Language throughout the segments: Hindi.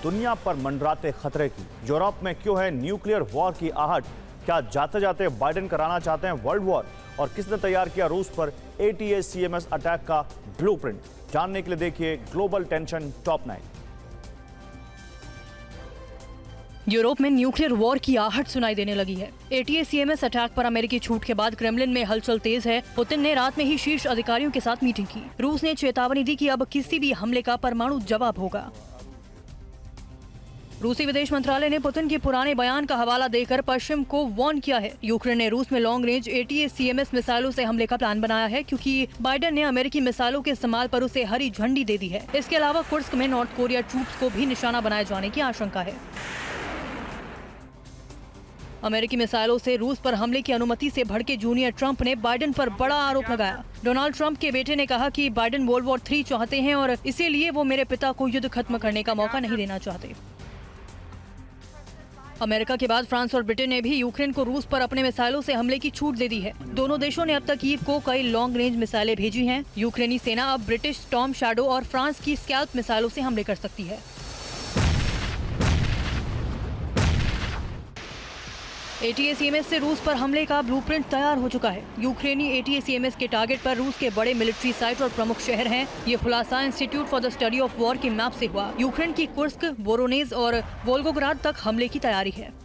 दुनिया पर मंडराते खतरे की। यूरोप में क्यों है न्यूक्लियर वॉर की आहट? क्या जाते जाते बाइडेन कराना चाहते हैं वर्ल्ड वॉर? और किसने तैयार किया रूस पर ATACMS अटैक का ब्लूप्रिंट? जानने के लिए देखिए ग्लोबल टेंशन टॉप 9। यूरोप में न्यूक्लियर वॉर की आहट सुनाई देने लगी है। ATACMS अटैक पर अमेरिकी छूट के बाद क्रेमलिन में हलचल तेज है। पुतिन ने रात में ही शीर्ष अधिकारियों के साथ मीटिंग की। रूस ने चेतावनी दी कि अब किसी भी हमले का परमाणु जवाब होगा। रूसी विदेश मंत्रालय ने पुतिन के पुराने बयान का हवाला देकर पश्चिम को वार्न किया है। यूक्रेन ने रूस में लॉन्ग रेंज ATACMS मिसाइलों से हमले का प्लान बनाया है, क्योंकि बाइडेन ने अमेरिकी मिसाइलों के इस्तेमाल पर उसे हरी झंडी दे दी है। इसके अलावा कुर्स्क में नॉर्थ कोरिया ट्रूप्स को भी निशाना बनाए जाने की आशंका है। अमेरिकी मिसाइलों से रूस पर हमले की अनुमति से भड़के जूनियर ट्रंप ने बाइडेन पर बड़ा आरोप लगाया। डोनाल्ड ट्रंप के बेटे ने कहा कि बाइडेन वर्ल्ड वॉर 3 चाहते हैं और इसीलिए वो मेरे पिता को युद्ध खत्म करने का मौका नहीं देना चाहते। अमेरिका के बाद फ्रांस और ब्रिटेन ने भी यूक्रेन को रूस पर अपने मिसाइलों से हमले की छूट दे दी है। दोनों देशों ने अब तक कीव को कई लॉन्ग रेंज मिसाइलें भेजी हैं। यूक्रेनी सेना अब ब्रिटिश स्टॉर्म शैडो और फ्रांस की स्कैल्प मिसाइलों से हमले कर सकती है। ATACMS से रूस पर हमले का ब्लूप्रिंट तैयार हो चुका है। यूक्रेनी ATACMS के टारगेट पर रूस के बड़े मिलिट्री साइट और प्रमुख शहर हैं। ये खुलासा institute for the study of war के मैप से हुआ। यूक्रेन की कुर्स्क, वोरोनेज और वोल्गोग्राद तक हमले की तैयारी है।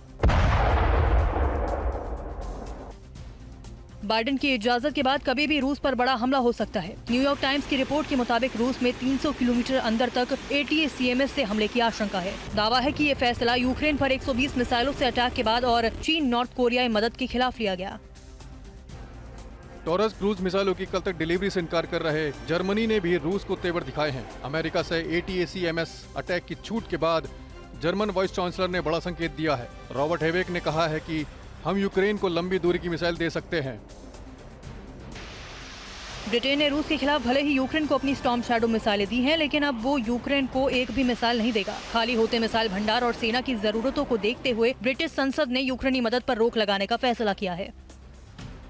बाइडेन की इजाजत के बाद कभी भी रूस पर बड़ा हमला हो सकता है। न्यूयॉर्क टाइम्स की रिपोर्ट के मुताबिक रूस में 300 किलोमीटर अंदर तक ATACMS से हमले की आशंका है। दावा है कि ये फैसला यूक्रेन पर 120 मिसाइलों से अटैक के बाद और चीन नॉर्थ कोरिया की मदद के खिलाफ लिया गया। टॉरस क्रूज मिसाइलों की कल तक डिलीवरी से इनकार कर रहे जर्मनी ने भी रूस को तेवर दिखाए हैं। अमेरिका से ATACMS अटैक की छूट के बाद जर्मन वाइस चांसलर ने बड़ा संकेत दिया है। रॉबर्ट हेवेक ने कहा है कि हम यूक्रेन को लंबी दूरी की मिसाइल दे सकते हैं। ब्रिटेन ने रूस के खिलाफ भले ही यूक्रेन को अपनी स्टॉर्म शैडो मिसाइलें दी हैं, लेकिन अब वो यूक्रेन को एक भी मिसाइल नहीं देगा। खाली होते मिसाइल भंडार और सेना की जरूरतों को देखते हुए ब्रिटिश संसद ने यूक्रेनी मदद पर रोक लगाने का फैसला किया है।